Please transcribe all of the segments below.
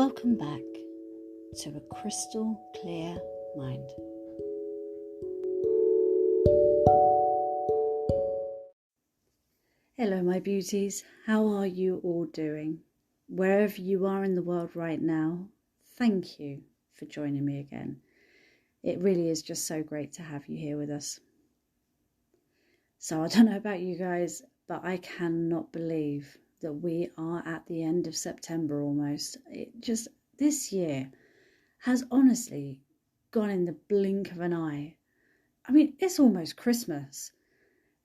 Welcome back to a crystal clear mind. Hello, my beauties. How are you all doing? Wherever you are in the world right now, thank you for joining me again. It really is just so great to have you here with us. So I don't know about you guys, but I cannot believe that we are at the end of September almost. This year has honestly gone in the blink of an eye. I mean, it's almost Christmas.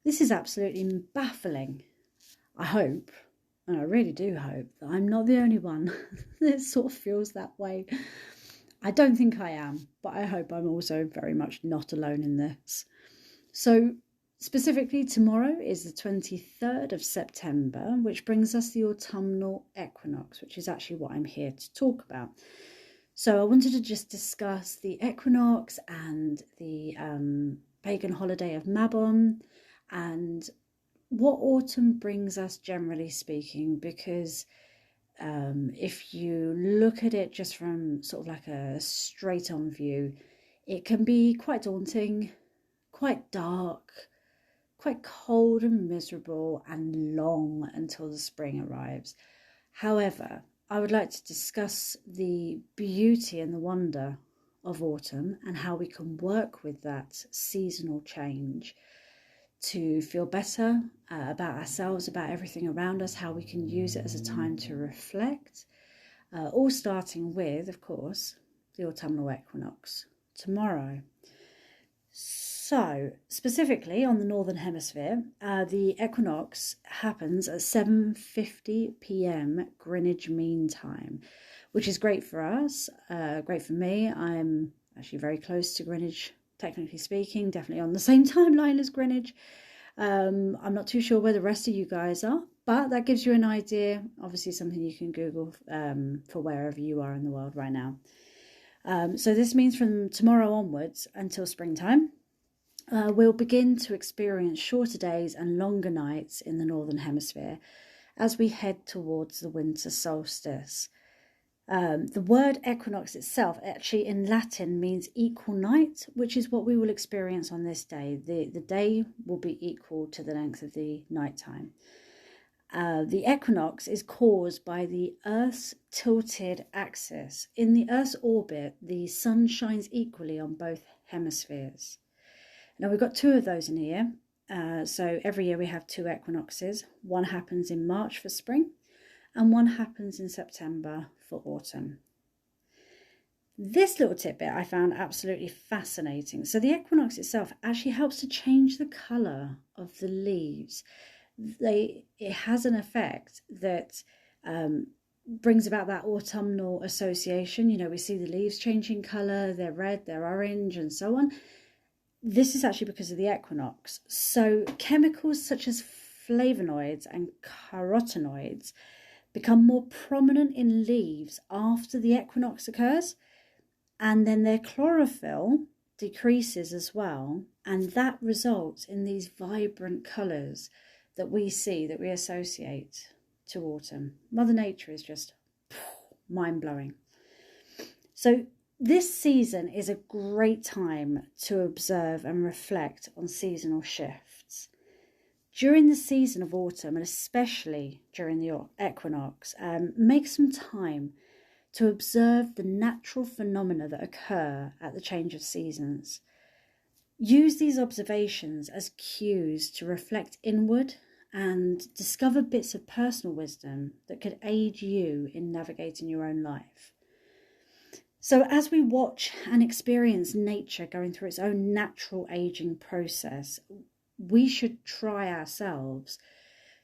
This is absolutely baffling. I hope, and I really do hope, that I'm not the only one that sort of feels that way. I don't think I am, but I hope I'm also very much not alone in this. So specifically, tomorrow is the 23rd of September, which brings us the autumnal equinox, which is actually what I'm here to talk about. So I wanted to just discuss the equinox and the pagan holiday of Mabon and what autumn brings us generally speaking, because if you look at it just from sort of like a straight on view, it can be quite daunting, quite dark, quite cold and miserable, and long until the spring arrives. However, I would like to discuss the beauty and the wonder of autumn and how we can work with that seasonal change to feel better about ourselves, about everything around us, how we can use it as a time to reflect, all starting with, of course, the autumnal equinox tomorrow. So, specifically on the Northern Hemisphere, the equinox happens at 7:50 p.m. Greenwich Mean Time, which is great for us, great for me. I'm actually very close to Greenwich, technically speaking, definitely on the same timeline as Greenwich. I'm not too sure where the rest of you guys are, but that gives you an idea, obviously something you can Google for wherever you are in the world right now. So this means from tomorrow onwards until springtime, we'll begin to experience shorter days and longer nights in the Northern Hemisphere as we head towards the winter solstice. The word equinox itself actually in Latin means equal night, which is what we will experience on this day. The day will be equal to the length of the nighttime. The equinox is caused by the Earth's tilted axis. In the Earth's orbit, the sun shines equally on both hemispheres. Now, we've got two of those in a year. So every year we have two equinoxes. One happens in March for spring, and one happens in September for autumn. This little tidbit I found absolutely fascinating. So the equinox itself actually helps to change the colour of the leaves. It has an effect that brings about that autumnal association. You know, we see the leaves changing colour, they're red, they're orange, and so on. This is actually because of the equinox. So chemicals such as flavonoids and carotenoids become more prominent in leaves after the equinox occurs, and then their chlorophyll decreases as well, and that results in these vibrant colours that we see, that we associate to autumn. Mother Nature is just mind-blowing. So this season is a great time to observe and reflect on seasonal shifts. During the season of autumn, and especially during the equinox, make some time to observe the natural phenomena that occur at the change of seasons. Use these observations as cues to reflect inward and discover bits of personal wisdom that could aid you in navigating your own life. So as we watch and experience nature going through its own natural aging process, we should try ourselves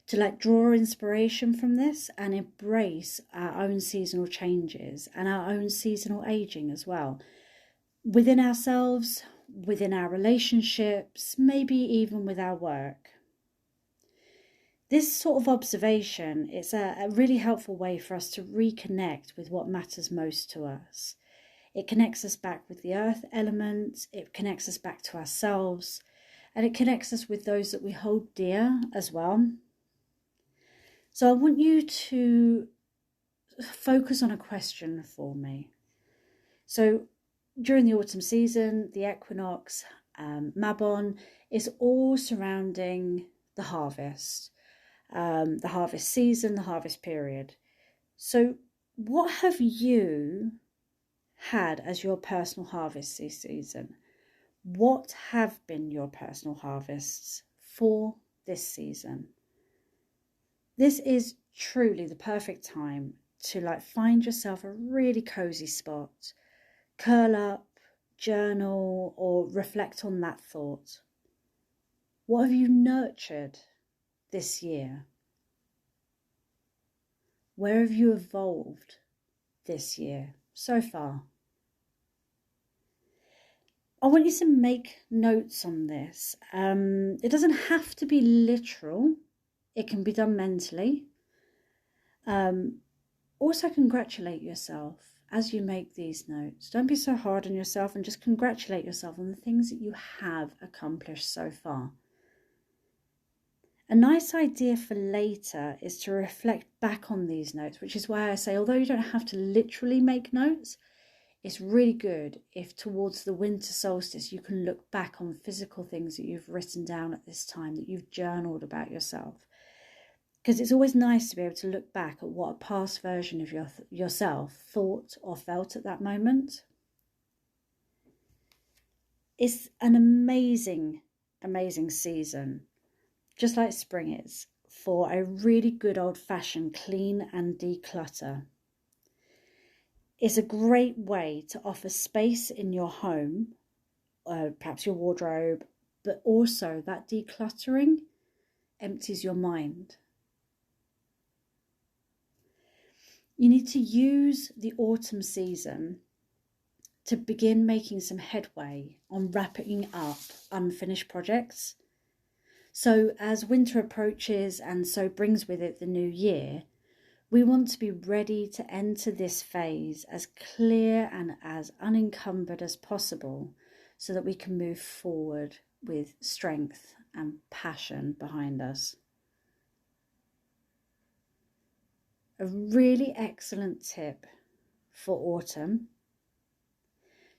to draw inspiration from this and embrace our own seasonal changes and our own seasonal aging as well, within ourselves, within our relationships, maybe even with our work. This sort of observation is a really helpful way for us to reconnect with what matters most to us. It connects us back with the earth element, it connects us back to ourselves, and it connects us with those that we hold dear as well. So I want you to focus on a question for me. So during the autumn season, the equinox, Mabon, is all surrounding the harvest season, the harvest period. So what have you had as your personal harvest this season? What have been your personal harvests for this season? This is truly the perfect time to find yourself a really cozy spot, curl up, journal, or reflect on that thought. What have you nurtured this year? Where have you evolved this year so far? I want you to make notes on this. It doesn't have to be literal. It can be done mentally. Also, congratulate yourself as you make these notes. Don't be so hard on yourself, and just congratulate yourself on the things that you have accomplished so far. A nice idea for later is to reflect back on these notes, which is why I say, although you don't have to literally make notes, it's really good if towards the winter solstice you can look back on physical things that you've written down at this time, that you've journaled about yourself. Because it's always nice to be able to look back at what a past version of yourself thought or felt at that moment. It's an amazing, amazing season, just like spring is, for a really good old-fashioned clean and declutter. It's a great way to offer space in your home, perhaps your wardrobe, but also that decluttering empties your mind. You need to use the autumn season to begin making some headway on wrapping up unfinished projects. So as winter approaches and so brings with it the new year, we want to be ready to enter this phase as clear and as unencumbered as possible so that we can move forward with strength and passion behind us. A really excellent tip for autumn,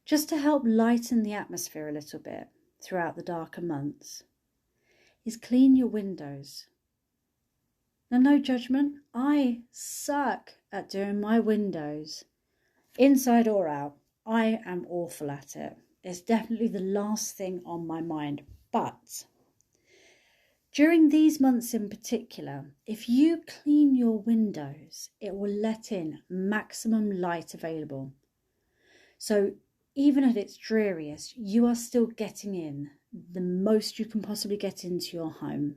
just to help lighten the atmosphere a little bit throughout the darker months, is clean your windows. Now, no judgment, I suck at doing my windows, inside or out. I am awful at it. It's definitely the last thing on my mind. But during these months in particular, if you clean your windows, it will let in maximum light available. So even at its dreariest, you are still getting in the most you can possibly get into your home.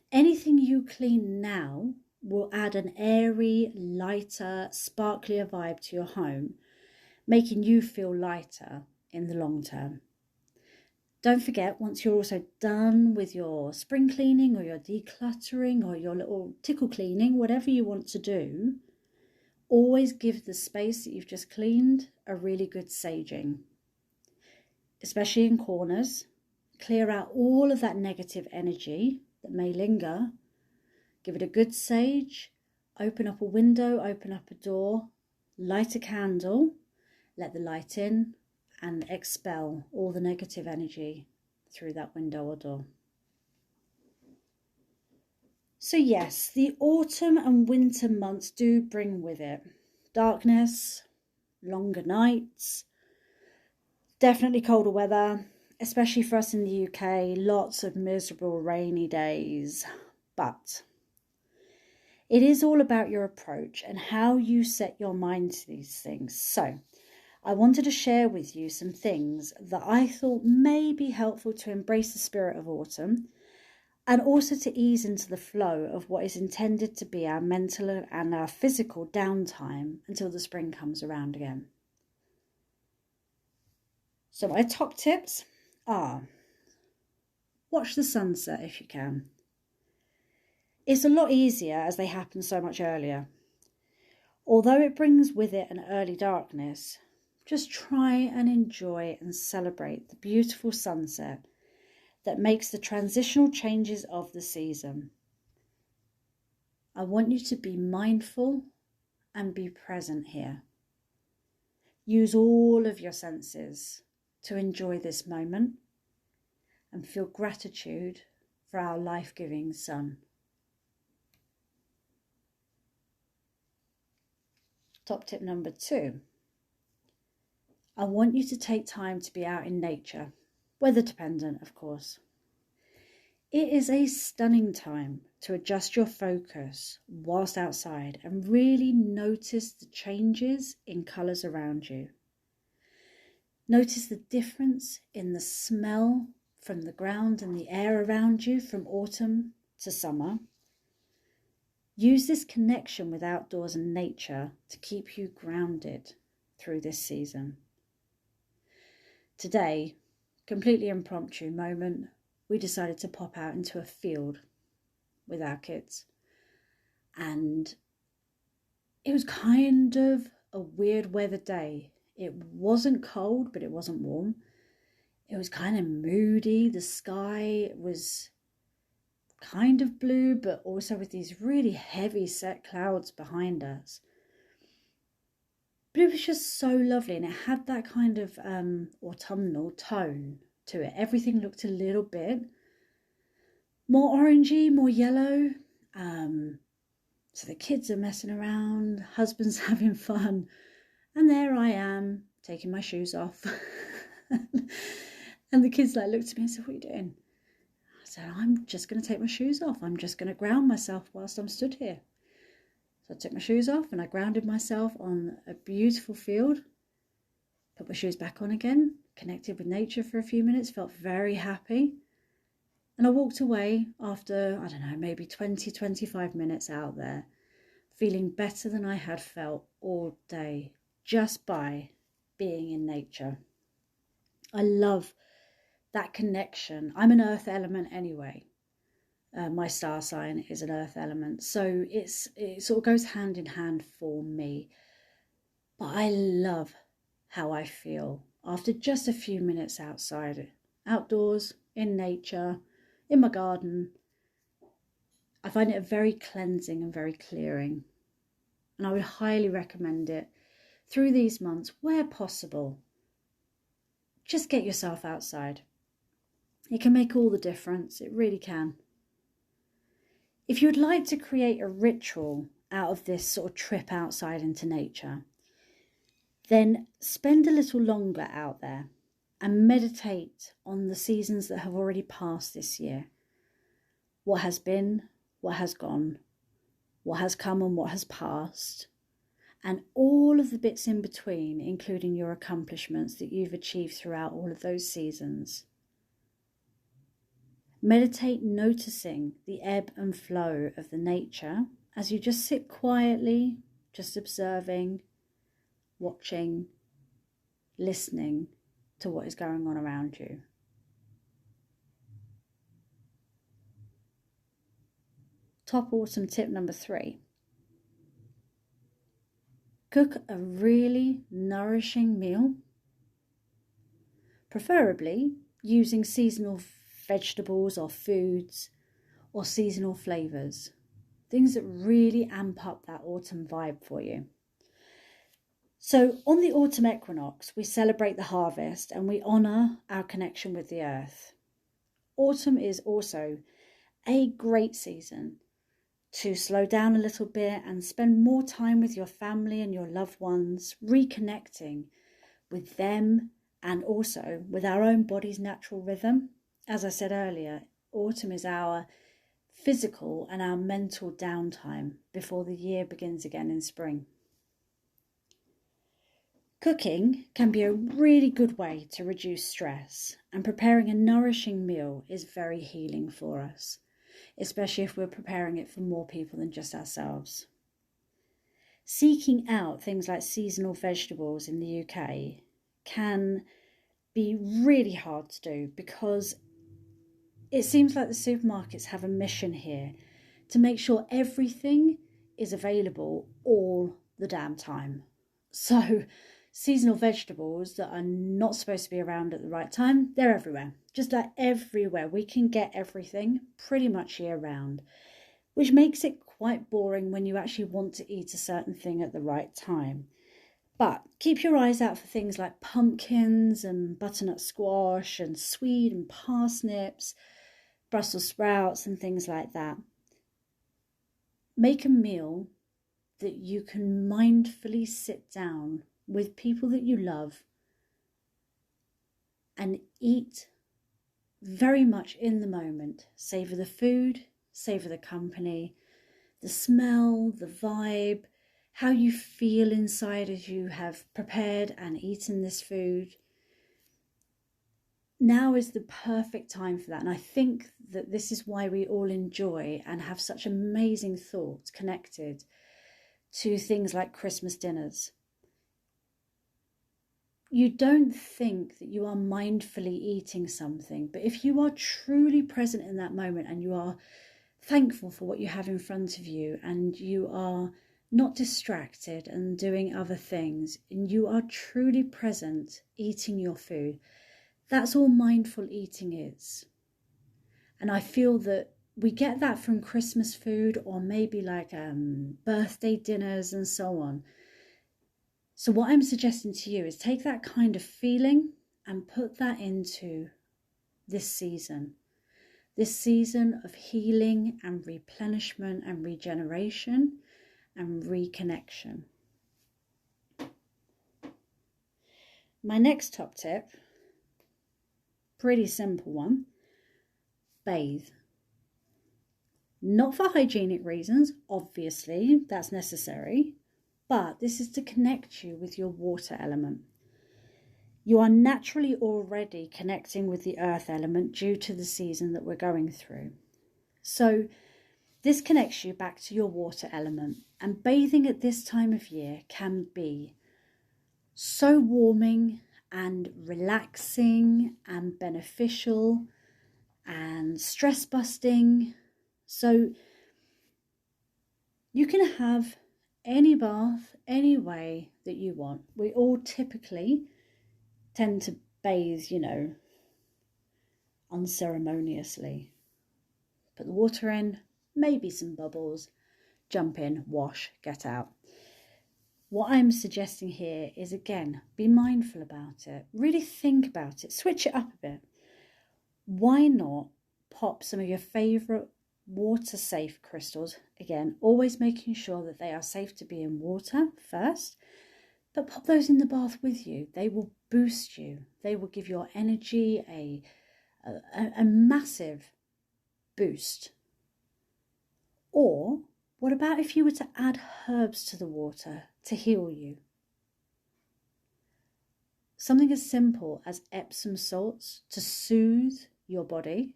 Anything you clean now will add an airy, lighter, sparklier vibe to your home, making you feel lighter in the long term. Don't forget, once you're also done with your spring cleaning or your decluttering or your little tickle cleaning, whatever you want to do, always give the space that you've just cleaned a really good saging, especially in corners. Clear out all of that negative energy that may linger. Give it a good sage. Open up a window, open up a door, light a candle, let the light in, and expel all the negative energy through that window or door. So yes, the autumn and winter months do bring with it darkness, longer nights, definitely colder weather, especially for us in the UK, lots of miserable rainy days. But it is all about your approach and how you set your mind to these things. So I wanted to share with you some things that I thought may be helpful to embrace the spirit of autumn and also to ease into the flow of what is intended to be our mental and our physical downtime until the spring comes around again. So my top tips are: watch the sunset if you can. It's a lot easier as they happen so much earlier. Although it brings with it an early darkness, just try and enjoy and celebrate the beautiful sunset that makes the transitional changes of the season. I want you to be mindful and be present here. Use all of your senses to enjoy this moment and feel gratitude for our life-giving sun. Top tip number 2. I want you to take time to be out in nature, weather dependent, of course. It is a stunning time to adjust your focus whilst outside and really notice the changes in colours around you. Notice the difference in the smell from the ground and the air around you from autumn to summer. Use this connection with outdoors and nature to keep you grounded through this season. Today, completely impromptu moment, we decided to pop out into a field with our kids. And it was kind of a weird weather day. It wasn't cold, but it wasn't warm. It was kind of moody. The sky was kind of blue, but also with these really heavy set clouds behind us. But it was just so lovely, and it had that kind of autumnal tone to it. Everything looked a little bit more orangey, more yellow. So the kids are messing around, husband's having fun, and there I am taking my shoes off. And the kids looked at me and said, "What are you doing?" I said, "I'm just going to take my shoes off. I'm just going to ground myself whilst I'm stood here." So I took my shoes off and I grounded myself on a beautiful field, put my shoes back on again, connected with nature for a few minutes, felt very happy. And I walked away after, I don't know, maybe 20, 25 minutes out there, feeling better than I had felt all day just by being in nature. I love that connection. I'm an earth element anyway. My star sign is an earth element, so it sort of goes hand in hand for me. But I love how I feel after just a few minutes outside, outdoors, in nature, in my garden. I find it very cleansing and very clearing, and I would highly recommend it through these months where possible. Just get yourself outside. It can make all the difference, it really can. If you would like to create a ritual out of this sort of trip outside into nature, then spend a little longer out there and meditate on the seasons that have already passed this year. What has been, what has gone, what has come and what has passed, and all of the bits in between, including your accomplishments that you've achieved throughout all of those seasons. Meditate noticing the ebb and flow of the nature as you just sit quietly, just observing, watching, listening to what is going on around you. Top autumn tip number 3. Cook a really nourishing meal, preferably using seasonal vegetables or foods or seasonal flavours, things that really amp up that autumn vibe for you. So on the autumn equinox, we celebrate the harvest and we honour our connection with the earth. Autumn is also a great season to slow down a little bit and spend more time with your family and your loved ones, reconnecting with them and also with our own body's natural rhythm. As I said earlier, autumn is our physical and our mental downtime before the year begins again in spring. Cooking can be a really good way to reduce stress, and preparing a nourishing meal is very healing for us, especially if we're preparing it for more people than just ourselves. Seeking out things like seasonal vegetables in the UK can be really hard to do because it seems like the supermarkets have a mission here to make sure everything is available all the damn time. So seasonal vegetables that are not supposed to be around at the right time, they're everywhere. Just like everywhere. We can get everything pretty much year round, which makes it quite boring when you actually want to eat a certain thing at the right time. But keep your eyes out for things like pumpkins and butternut squash and swede and parsnips, Brussels sprouts and things like that. Make a meal that you can mindfully sit down with people that you love and eat very much in the moment. Savor the food, savor the company, the smell, the vibe, how you feel inside as you have prepared and eaten this food. Now is the perfect time for that. And I think that this is why we all enjoy and have such amazing thoughts connected to things like Christmas dinners. You don't think that you are mindfully eating something, but if you are truly present in that moment and you are thankful for what you have in front of you and you are not distracted and doing other things, and you are truly present eating your food, that's all mindful eating is. And I feel that we get that from Christmas food or maybe like birthday dinners and so on. So what I'm suggesting to you is take that kind of feeling and put that into this season of healing and replenishment and regeneration and reconnection. My next top tip, pretty simple one, bathe. Not for hygienic reasons, obviously, that's necessary, but this is to connect you with your water element. You are naturally already connecting with the earth element due to the season that we're going through. So this connects you back to your water element, and bathing at this time of year can be so warming and relaxing and beneficial and stress busting. So you can have any bath, any way that you want. We all typically tend to bathe, unceremoniously. Put the water in, maybe some bubbles, jump in, wash, get out. What I'm suggesting here is, again, be mindful about it. Really think about it. Switch it up a bit. Why not pop some of your favourite water-safe crystals? Again, always making sure that they are safe to be in water first. But pop those in the bath with you. They will boost you. They will give your energy a massive boost. Or what about if you were to add herbs to the water to heal you? Something as simple as Epsom salts to soothe your body,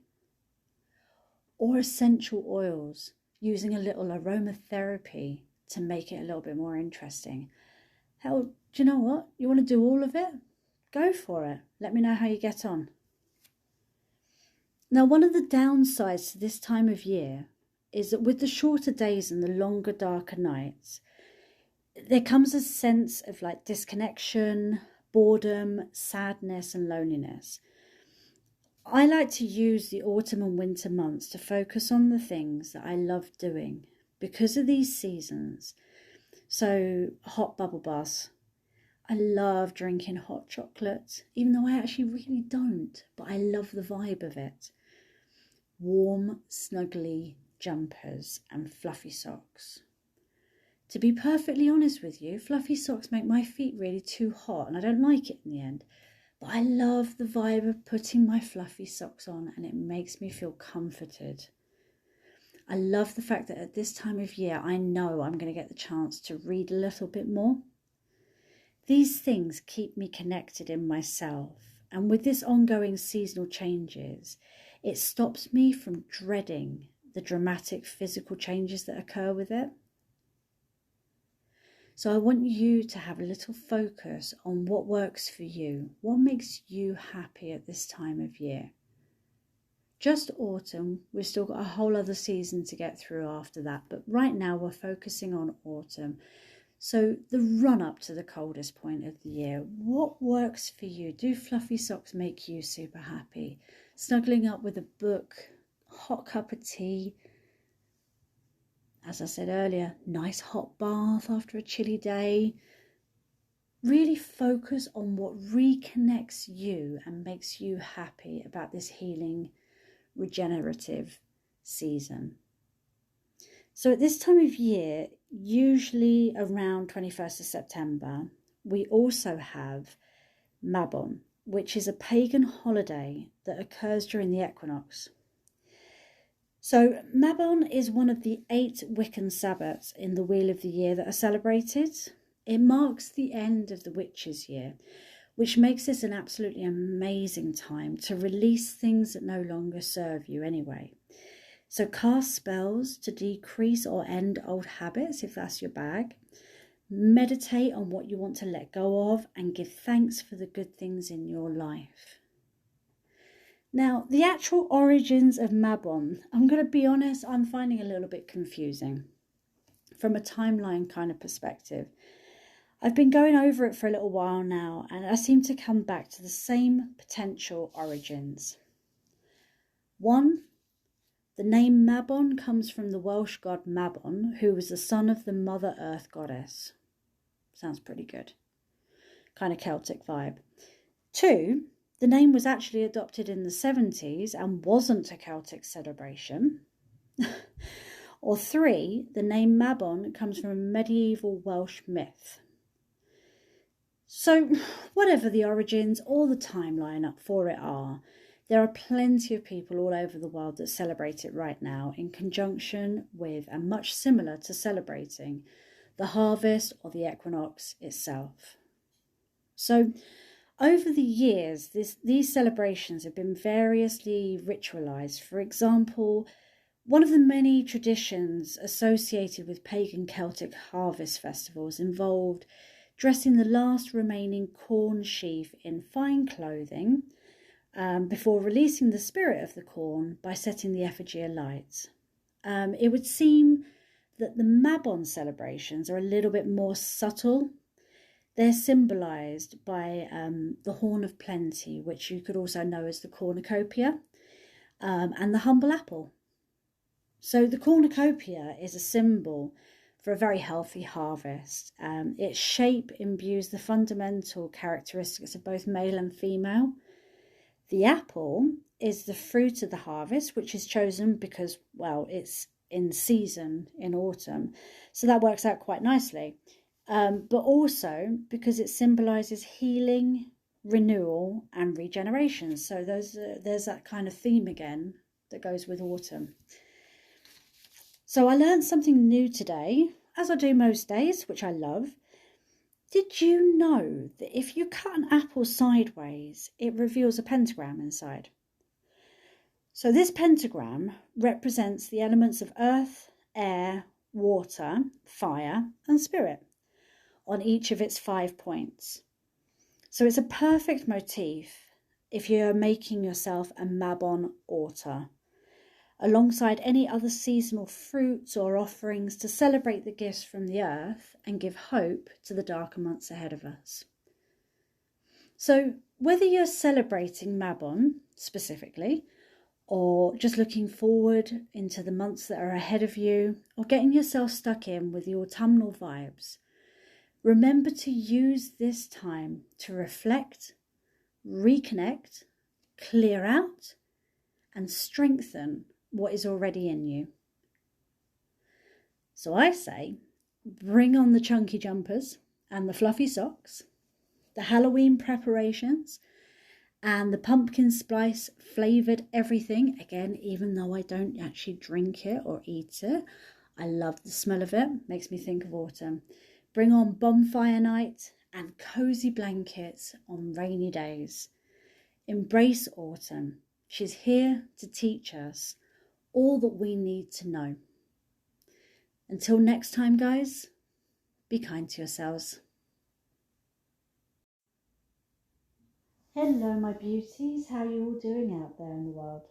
or essential oils, using a little aromatherapy to make it a little bit more interesting. Hell, do you know what? You want to do all of it? Go for it. Let me know how you get on. Now, one of the downsides to this time of year is that with the shorter days and the longer, darker nights, there comes a sense of like disconnection, boredom, sadness, and loneliness. I like to use the autumn and winter months to focus on the things that I love doing because of these seasons. So hot bubble baths. I love drinking hot chocolate, even though I actually really don't, but I love the vibe of it. Warm, snuggly jumpers and fluffy socks. To be perfectly honest with you, fluffy socks make my feet really too hot and I don't like it in the end. But I love the vibe of putting my fluffy socks on and it makes me feel comforted. I love the fact that at this time of year, I know I'm going to get the chance to read a little bit more. These things keep me connected in myself. And with this ongoing seasonal changes, it stops me from dreading the dramatic physical changes that occur with it. So I want you to have a little focus on what works for you. What makes you happy at this time of year? Just autumn. We've still got a whole other season to get through after that. But right now we're focusing on autumn. So the run up to the coldest point of the year. What works for you? Do fluffy socks make you super happy? Snuggling up with a book, hot cup of tea, as I said earlier, nice hot bath after a chilly day. Really focus on what reconnects you and makes you happy about this healing, regenerative season. So at this time of year, usually around 21st of September, we also have Mabon, which is a pagan holiday that occurs during the equinox. So Mabon is one of the 8 Wiccan Sabbats in the Wheel of the Year that are celebrated. It marks the end of the witches' year, which makes this an absolutely amazing time to release things that no longer serve you anyway. So cast spells to decrease or end old habits if that's your bag. Meditate on what you want to let go of and give thanks for the good things in your life. Now, the actual origins of Mabon, I'm going to be honest, I'm finding a little bit confusing from a timeline kind of perspective. I've been going over it for a little while now, and I seem to come back to the same potential origins. 1, the name Mabon comes from the Welsh god Mabon, who was the son of the Mother Earth goddess. Sounds pretty good. Kind of Celtic vibe. 2, the name was actually adopted in the 70s and wasn't a Celtic celebration. Or 3, the name Mabon comes from a medieval Welsh myth. So whatever the origins or the timeline up for it are, there are plenty of people all over the world that celebrate it right now in conjunction with and much similar to celebrating the harvest or the equinox itself. So over the years, these celebrations have been variously ritualized. For example, one of the many traditions associated with pagan Celtic harvest festivals involved dressing the last remaining corn sheaf in fine clothing before releasing the spirit of the corn by setting the effigy alight. It would seem that the Mabon celebrations are a little bit more subtle. They're symbolised by the horn of plenty, which you could also know as the cornucopia, and the humble apple. So the cornucopia is a symbol for a very healthy harvest. Its shape imbues the fundamental characteristics of both male and female. The apple is the fruit of the harvest, which is chosen because, well, it's in season in autumn. So that works out quite nicely. But also because it symbolises healing, renewal and regeneration. So there's that kind of theme again that goes with autumn. So I learned something new today, as I do most days, which I love. Did you know that if you cut an apple sideways, it reveals a pentagram inside? So this pentagram represents the elements of earth, air, water, fire and spirit on each of its 5 points. So it's a perfect motif if you're making yourself a Mabon altar, alongside any other seasonal fruits or offerings to celebrate the gifts from the earth and give hope to the darker months ahead of us. So whether you're celebrating Mabon specifically, or just looking forward into the months that are ahead of you, or getting yourself stuck in with the autumnal vibes, remember to use this time to reflect, reconnect, clear out, and strengthen what is already in you. So I say, bring on the chunky jumpers and the fluffy socks, the Halloween preparations, and the pumpkin spice flavoured everything. Again, even though I don't actually drink it or eat it, I love the smell of it. Makes me think of autumn. Bring on bonfire night and cosy blankets on rainy days. Embrace autumn. She's here to teach us all that we need to know. Until next time, guys, be kind to yourselves. Hello, my beauties. How are you all doing out there in the world?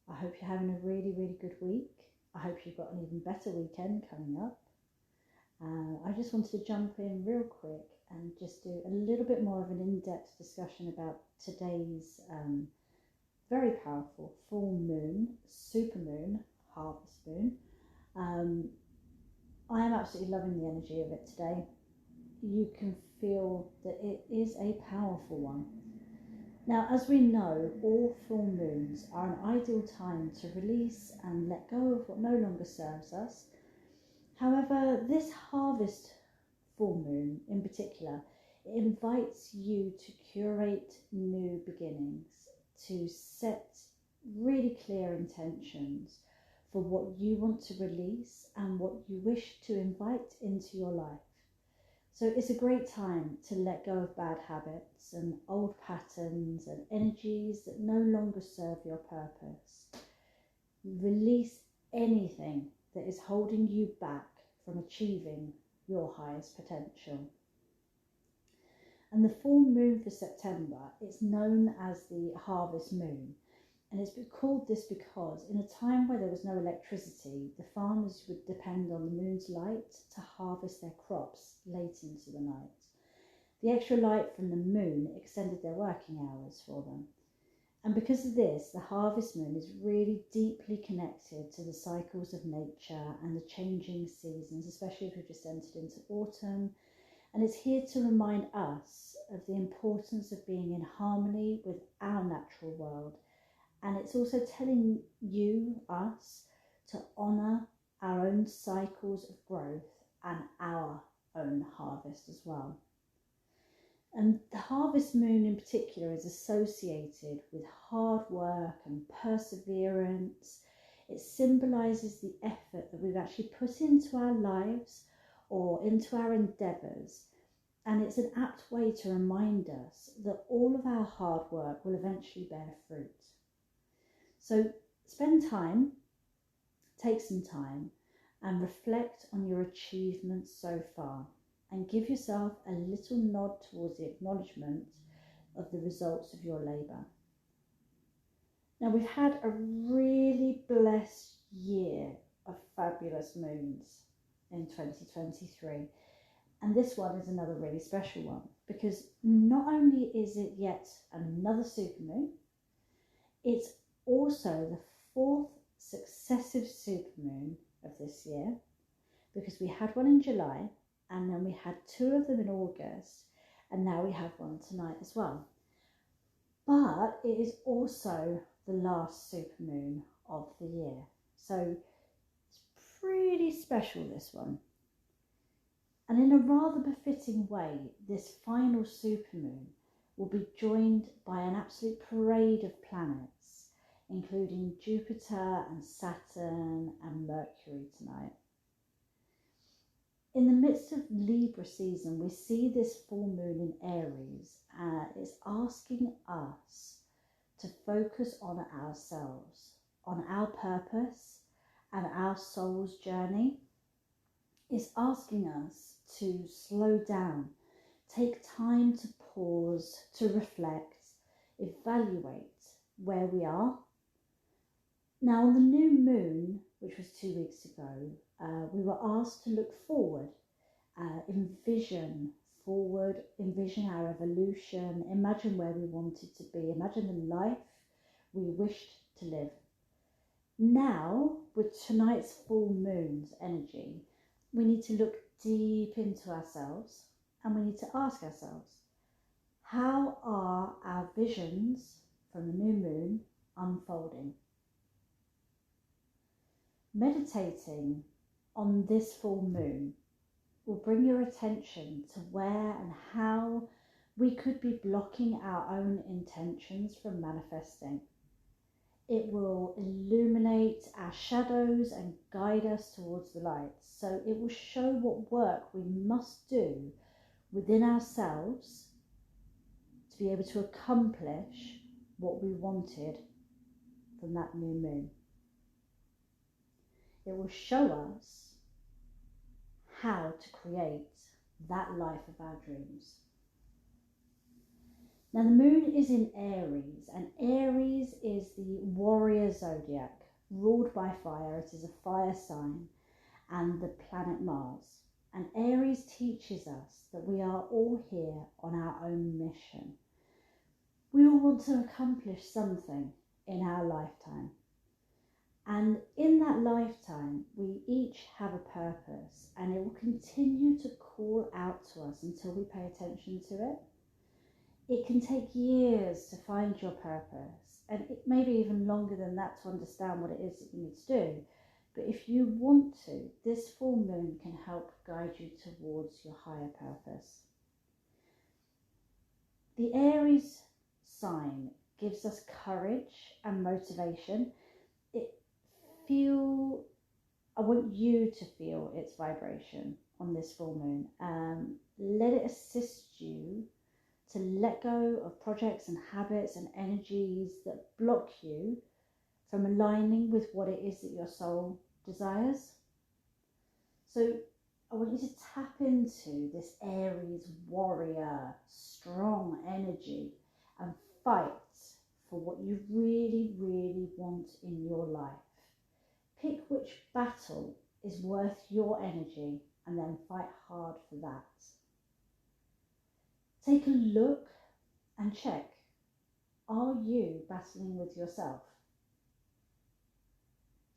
I hope you're having a really, really good week. I hope you've got an even better weekend coming up. I just wanted to jump in real quick and just do a little bit more of an in-depth discussion about today's very powerful full moon, super moon, harvest moon, loving the energy of it today. You can feel that it is a powerful one. Now, as we know, all full moons are an ideal time to release and let go of what no longer serves us. However, this harvest full moon in particular, it invites you to curate new beginnings, to set really clear intentions for what you want to release and what you wish to invite into your life. So it's a great time to let go of bad habits and old patterns and energies that no longer serve your purpose. Release anything that is holding you back from achieving your highest potential. And the full moon for September is known as the harvest moon. And it's called this because in a time where there was no electricity, the farmers would depend on the moon's light to harvest their crops late into the night. The extra light from the moon extended their working hours for them. And because of this, the harvest moon is really deeply connected to the cycles of nature and the changing seasons, especially if we've just entered into autumn. And it's here to remind us of the importance of being in harmony with our natural world. And it's also telling you, us, to honour our own cycles of growth and our own harvest as well. And the harvest moon in particular is associated with hard work and perseverance. It symbolises the effort that we've actually put into our lives or into our endeavours. And it's an apt way to remind us that all of our hard work will eventually bear fruit. So spend time, take some time and reflect on your achievements so far and give yourself a little nod towards the acknowledgement of the results of your labour. Now we've had a really blessed year of fabulous moons in 2023, and this one is another really special one because not only is it yet another supermoon, it's also the fourth successive supermoon of this year, because we had one in July and then we had two of them in August, and now we have one tonight as well. But it is also the last supermoon of the year, so it's pretty special, this one. And in a rather befitting way, this final supermoon will be joined by an absolute parade of planets, including Jupiter and Saturn and Mercury tonight. In the midst of Libra season, we see this full moon in Aries. It's asking us to focus on ourselves, on our purpose and our soul's journey. It's asking us to slow down, take time to pause, to reflect, evaluate where we are. Now, on the new moon, which was 2 weeks ago, we were asked to look forward, envision our evolution, imagine where we wanted to be, imagine the life we wished to live. Now, with tonight's full moon's energy, we need to look deep into ourselves and we need to ask ourselves, how are our visions from the new moon unfolding? Meditating on this full moon will bring your attention to where and how we could be blocking our own intentions from manifesting. It will illuminate our shadows and guide us towards the light. So it will show what work we must do within ourselves to be able to accomplish what we wanted from that new moon. It will show us how to create that life of our dreams. Now the moon is in Aries, and Aries is the warrior zodiac, ruled by fire. It is a fire sign and the planet Mars. And Aries teaches us that we are all here on our own mission. We all want to accomplish something in our lifetime. And in that lifetime, we each have a purpose, and it will continue to call out to us until we pay attention to it. It can take years to find your purpose, and it maybe even longer than that to understand what it is that you need to do. But if you want to, this full moon can help guide you towards your higher purpose. The Aries sign gives us courage and motivation. I want you to feel its vibration on this full moon. Let it assist you to let go of projects and habits and energies that block you from aligning with what it is that your soul desires. So I want you to tap into this Aries warrior, strong energy and fight for what you really, really want in your life. Pick which battle is worth your energy and then fight hard for that. Take a look and check. Are you battling with yourself?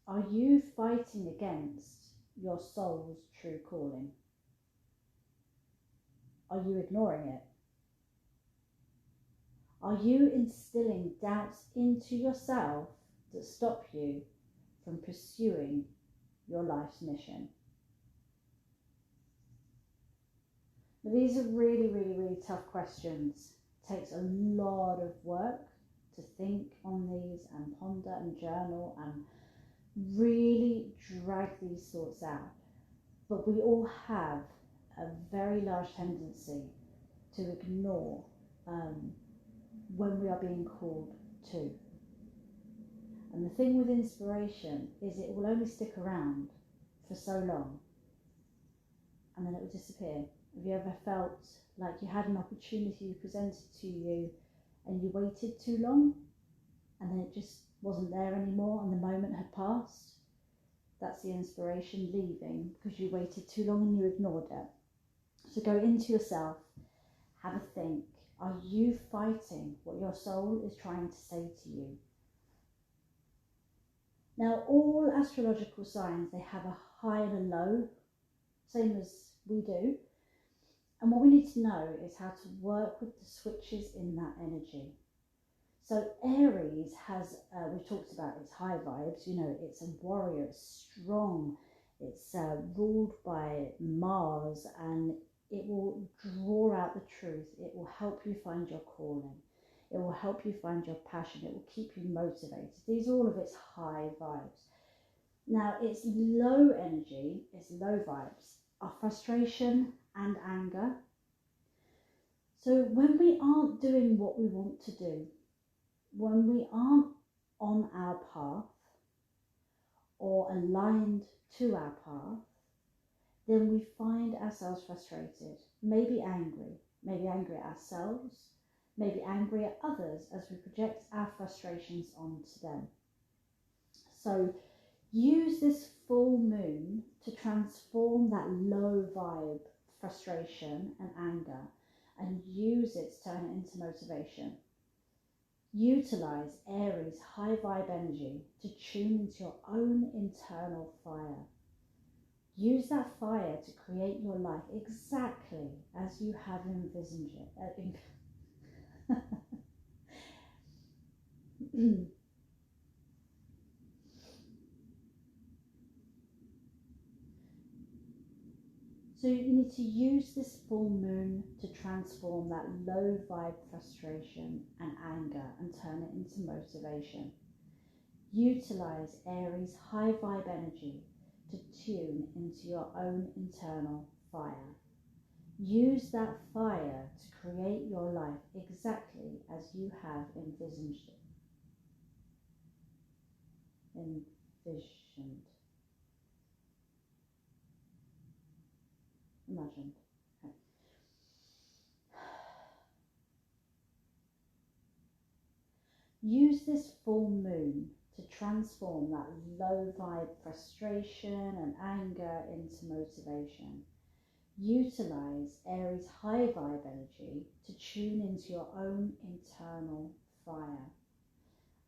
Are you fighting against your soul's true calling? Are you ignoring it? Are you instilling doubts into yourself that stop you from pursuing your life's mission? Now, these are really, really, really tough questions. It takes a lot of work to think on these and ponder and journal and really drag these thoughts out. But we all have a very large tendency to ignore when we are being called to. And the thing with inspiration is it will only stick around for so long and then it will disappear. Have you ever felt like you had an opportunity presented to you and you waited too long and then it just wasn't there anymore and the moment had passed? That's the inspiration leaving because you waited too long and you ignored it. So go into yourself, have a think. Are you fighting what your soul is trying to say to you? Now, all astrological signs, they have a high and a low, same as we do. And what we need to know is how to work with the switches in that energy. So Aries has, we've talked about its high vibes, you know, it's a warrior, it's strong, it's ruled by Mars, and it will draw out the truth. It will help you find your calling. It will help you find your passion. It will keep you motivated. These are all of its high vibes. Now, its low energy, its low vibes, are frustration and anger. So when we aren't doing what we want to do, when we aren't on our path or aligned to our path, then we find ourselves frustrated, maybe angry at ourselves, maybe angry at others as we project our frustrations onto them. So use this full moon to transform that low vibe frustration and anger and use it to turn it into motivation. Utilize Aries high vibe energy to tune into your own internal fire. Use that fire to create your life exactly as you have envisioned it. So you need to use this full moon to transform that low vibe frustration and anger and turn it into motivation. Utilize Aries high vibe energy to tune into your own internal fire. Use that fire to create your life exactly as you have envisioned it. Imagined. Okay. Use this full moon to transform that low vibe frustration and anger into motivation. Utilize Aries high vibe energy to tune into your own internal fire.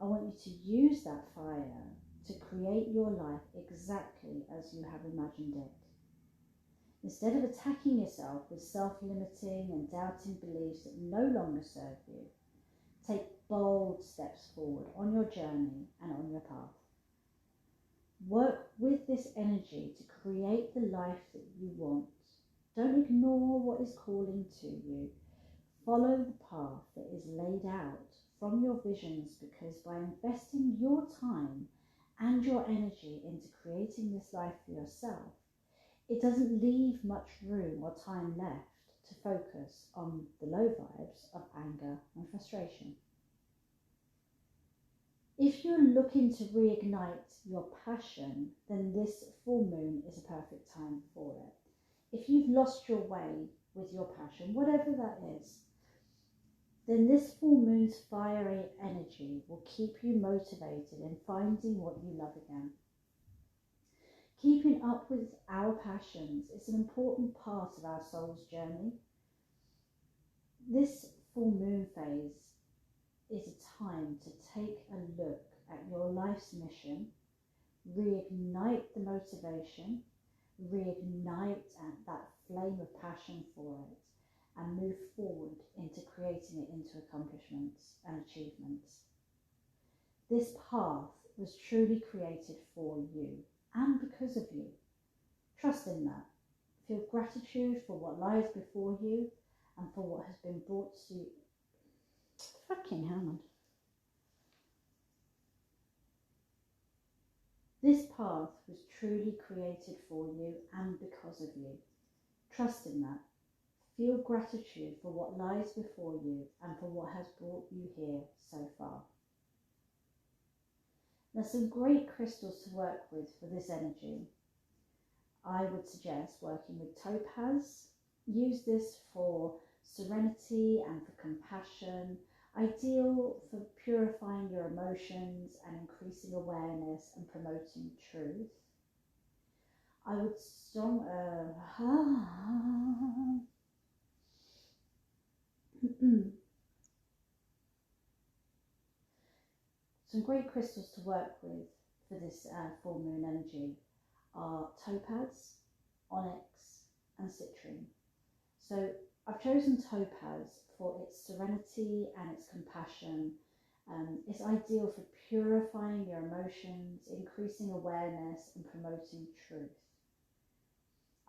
I want you to use that fire to create your life exactly as you have imagined it. Instead of attacking yourself with self-limiting and doubting beliefs that no longer serve you, take bold steps forward on your journey and on your path. Work with this energy to create the life that you want. Don't ignore what is calling to you. Follow the path that is laid out from your visions, because by investing your time and your energy into creating this life for yourself, it doesn't leave much room or time left to focus on the low vibes of anger and frustration. If you're looking to reignite your passion, then this full moon is a perfect time for it. If you've lost your way with your passion, whatever that is, then this full moon's fiery energy will keep you motivated in finding what you love again. Keeping up with our passions is an important part of our soul's journey. This full moon phase is a time to take a look at your life's mission, reignite the motivation, reignite that flame of passion for it, and move forward into creating it into accomplishments and achievements. This path was truly created for you and because of you. Trust in that. Feel gratitude for what lies before you and for what has been brought to you. Fucking hell, man. This path was truly created for you and because of you. Trust in that. Feel gratitude for what lies before you and for what has brought you here so far. There's some great crystals to work with for this energy. I would suggest working with topaz. Use this for serenity and for compassion, ideal for purifying your emotions and increasing awareness and promoting truth. I would some great crystals to work with for this full moon energy are topaz, onyx and citrine. So I've chosen topaz for its serenity and its compassion. It's ideal for purifying your emotions, increasing awareness and promoting truth.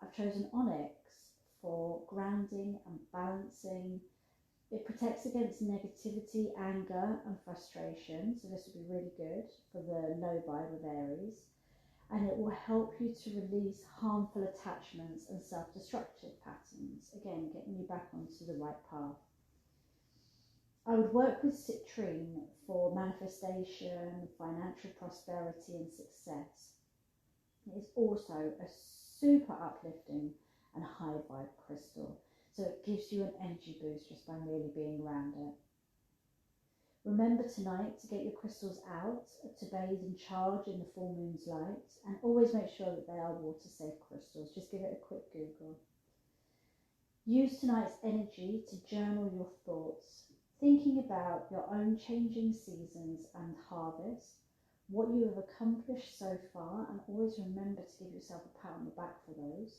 I've chosen onyx for grounding and balancing. It protects against negativity, anger and frustration, so this will be really good for the low vibe of Aries, and it will help you to release harmful attachments and self-destructive patterns, again getting you back onto the right path. I would work with citrine for manifestation, financial prosperity and success. It is also a super uplifting and high vibe crystal, so it gives you an energy boost just by merely being around it. Remember tonight to get your crystals out, to bathe and charge in the full moon's light, and always make sure that they are water safe crystals. Just give it a quick Google. Use tonight's energy to journal your thoughts, thinking about your own changing seasons and harvest, what you have accomplished so far, and always remember to give yourself a pat on the back for those,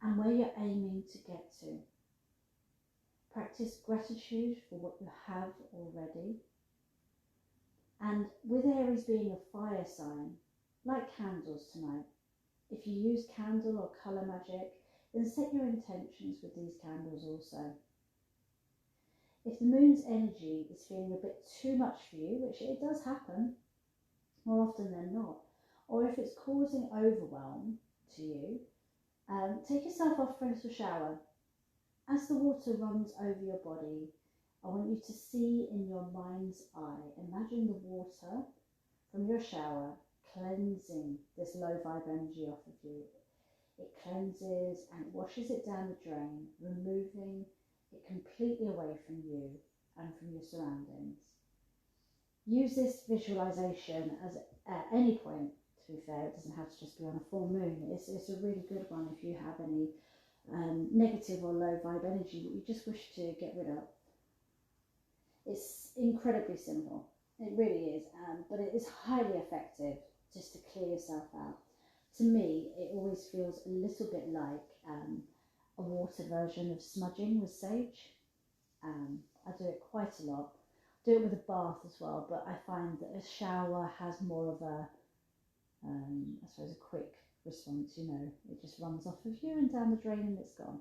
and where you're aiming to get to. Practice gratitude for what you have already. And with Aries being a fire sign, light candles tonight. If you use candle or colour magic, then set your intentions with these candles also. If the moon's energy is feeling a bit too much for you, which it does happen more often than not, or if it's causing overwhelm to you, take yourself off for a little shower. As the water runs over your body, I want you to see in your mind's eye, imagine the water from your shower cleansing this low vibe energy off of you. It cleanses and washes it down the drain, removing it completely away from you and from your surroundings. Use this visualization as at any point, to be fair. It doesn't have to just be on a full moon. It's a really good one if you have any negative or low vibe energy that you just wish to get rid of. It's incredibly simple, it really is, but it is highly effective just to clear yourself out. To me, it always feels a little bit like a water version of smudging with sage. I do it quite a lot. Do it with a bath as well, but I find that a shower has more of a, I suppose, a quick response. You know, it just runs off of you and down the drain and it's gone.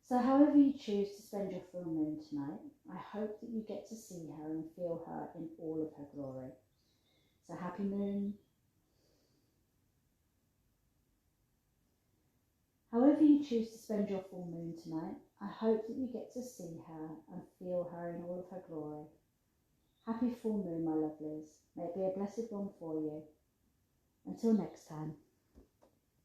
So however you choose to spend your full moon tonight, I hope that you get to see her and feel her in all of her glory. So happy moon. However you choose to spend your full moon tonight, I hope that you get to see her and feel her in all of her glory. Happy full moon, my lovelies. May it be a blessed one for you. Until next time.